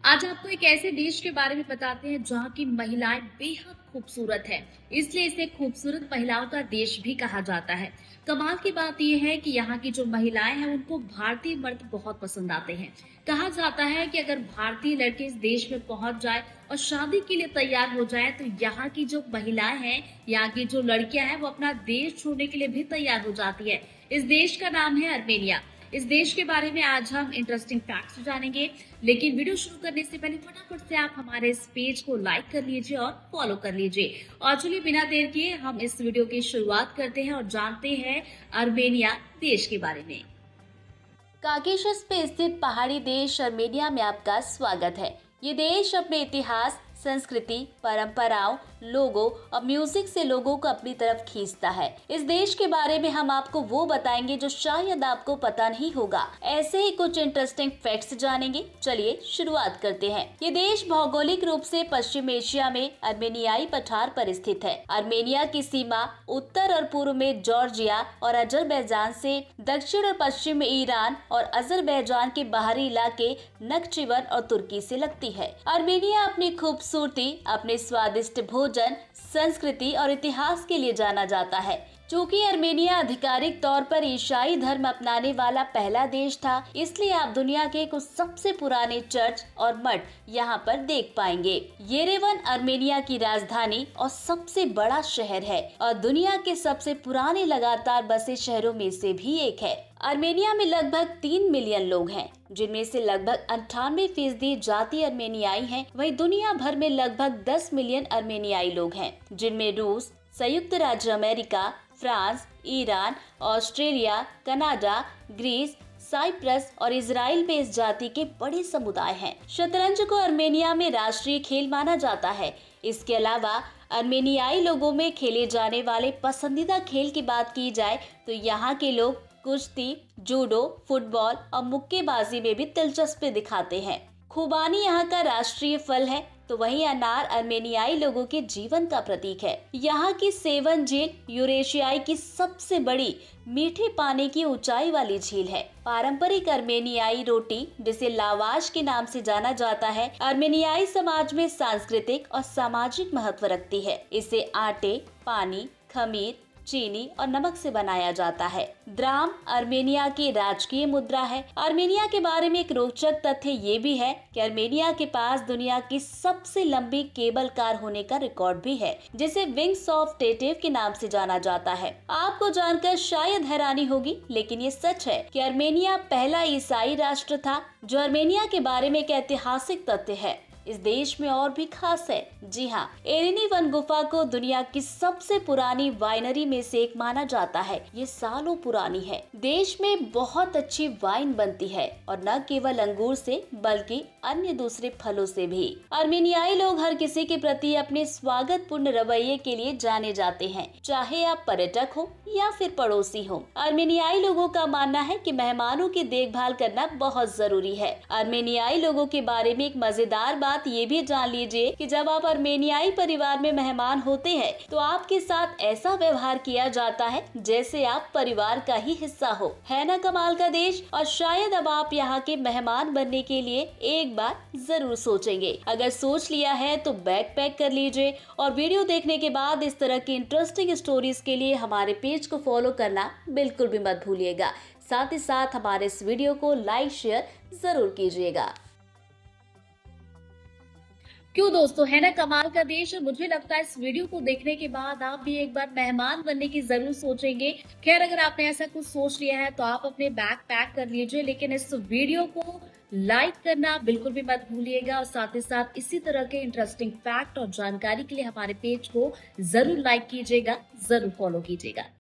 आज आपको एक ऐसे देश के बारे में बताते हैं जहाँ की महिलाएं बेहद खूबसूरत है, इसलिए इसे खूबसूरत महिलाओं का देश भी कहा जाता है। कमाल की बात यह है कि यहाँ की जो महिलाएं हैं उनको भारतीय मर्द बहुत पसंद आते हैं। कहा जाता है कि अगर भारतीय लड़के इस देश में पहुंच जाए और शादी के लिए तैयार हो जाए तो यहाँ की जो महिलाएं हैं, यहाँ की जो लड़कियां हैं, वो अपना देश छोड़ने के लिए भी तैयार हो जाती है। इस देश का नाम है अर्मेनिया। इस देश के बारे में आज हम इंटरेस्टिंग फैक्ट्स जानेंगे, लेकिन वीडियो शुरू करने से पहले फटाफट से आप हमारे इस पेज को लाइक कर लीजिए और फॉलो कर लीजिए। और चलिए बिना देर किए हम इस वीडियो की शुरुआत करते हैं और जानते हैं अर्मेनिया देश के बारे में। काकेशस पे स्थित पहाड़ी देश अर्मेनिया में आपका स्वागत है। ये देश अपने इतिहास, संस्कृति, परंपराओं, लोगों और म्यूजिक से लोगों को अपनी तरफ खींचता है। इस देश के बारे में हम आपको वो बताएंगे जो शायद आपको पता नहीं होगा। ऐसे ही कुछ इंटरेस्टिंग फैक्ट्स जानेंगे। चलिए शुरुआत करते हैं। ये देश भौगोलिक रूप से पश्चिम एशिया में अर्मेनियाई पठार पर स्थित है। अर्मेनिया की सीमा उत्तर और पूर्व में जॉर्जिया और अजरबैजान से, दक्षिण और पश्चिम में ईरान और अजरबैजान के बाहरी इलाके नक्चिवन और तुर्की से लगती है। अर्मेनिया अपनी खूबसूरती, अपने स्वादिष्ट भोजन, संस्कृति और इतिहास के लिए जाना जाता है। चूँकि अर्मेनिया आधिकारिक तौर पर ईसाई धर्म अपनाने वाला पहला देश था, इसलिए आप दुनिया के कुछ सबसे पुराने चर्च और मठ यहाँ पर देख पाएंगे। येरेवन अर्मेनिया की राजधानी और सबसे बड़ा शहर है और दुनिया के सबसे पुराने लगातार बसे शहरों में से भी एक है। अर्मेनिया में लगभग 3 मिलियन लोग हैं, जिनमें से लगभग 98% जाति अर्मेनियाई हैं। वहीं दुनिया भर में लगभग 10 मिलियन अर्मेनियाई लोग हैं, जिनमें रूस, संयुक्त राज्य America, France, Iran, Australia, Canada, Greece, Cyprus और इजराइल में इस जाति के बड़े समुदाय हैं। शतरंज को अर्मेनिया में राष्ट्रीय खेल माना जाता है। इसके अलावा अर्मेनियाई लोगों में खेले जाने वाले पसंदीदा खेल की बात की जाए तो यहाँ के लोग कुश्ती, जूडो, फुटबॉल और मुक्केबाजी में भी दिलचस्पी दिखाते हैं। खुबानी यहाँ का राष्ट्रीय फल है, तो वहीं अनार अर्मेनियाई लोगों के जीवन का प्रतीक है। यहाँ की सेवन झील यूरेशियाई की सबसे बड़ी मीठे पानी की ऊंचाई वाली झील है। पारंपरिक अर्मेनियाई रोटी, जिसे लावाश के नाम से जाना जाता है, अर्मेनियाई समाज में सांस्कृतिक और सामाजिक महत्व रखती है। इसे आटे, पानी, खमीर, चीनी और नमक से बनाया जाता है। द्राम अर्मेनिया की राजकीय मुद्रा है। अर्मेनिया के बारे में एक रोचक तथ्य ये भी है कि अर्मेनिया के पास दुनिया की सबसे लंबी केबल कार होने का रिकॉर्ड भी है, जिसे विंग्स ऑफ टेटिव के नाम से जाना जाता है। आपको जानकर शायद हैरानी होगी, लेकिन ये सच है कि अर्मेनिया पहला ईसाई राष्ट्र था। जो अर्मेनिया के बारे में एक ऐतिहासिक तथ्य है, इस देश में और भी खास है। जी हाँ, एरेनी वन गुफा को दुनिया की सबसे पुरानी वाइनरी में से एक माना जाता है। ये सालों पुरानी है। देश में बहुत अच्छी वाइन बनती है और न केवल अंगूर से बल्कि अन्य दूसरे फलों से भी। अर्मेनियाई लोग हर किसी के प्रति अपने स्वागत पूर्ण रवैये के लिए जाने जाते हैं, चाहे आप पर्यटक हो या फिर पड़ोसी हो। अर्मेनियाई लोगों का मानना है कि मेहमानों की देखभाल करना बहुत जरूरी है। अर्मेनियाई लोगों के बारे में एक मजेदार बात ये भी जान लीजिए कि जब आप अर्मेनियाई परिवार में मेहमान होते हैं तो आपके साथ ऐसा व्यवहार किया जाता है जैसे आप परिवार का ही हिस्सा हो। है ना कमाल का देश। और शायद अब आप यहाँ के मेहमान बनने के लिए एक बार जरूर सोचेंगे। अगर सोच लिया है तो बैग पैक कर लीजिए और वीडियो देखने के बाद इस तरह की इंटरेस्टिंग स्टोरीज के लिए हमारे पेज को फॉलो करना बिल्कुल भी मत भूलिएगा। साथ ही साथ हमारे इस वीडियो को लाइक शेयर जरूर कीजिएगा। क्यों दोस्तों, है ना कमाल का देश। मुझे लगता है इस वीडियो को देखने के बाद आप भी एक बार मेहमान बनने की जरूर सोचेंगे। खैर, अगर आपने ऐसा कुछ सोच लिया है तो आप अपने बैग पैक कर लीजिए, लेकिन इस वीडियो को लाइक करना बिल्कुल भी मत भूलिएगा। और साथ ही साथ इसी तरह के इंटरेस्टिंग फैक्ट और जानकारी के लिए हमारे पेज को जरूर लाइक कीजिएगा, जरूर फॉलो कीजिएगा।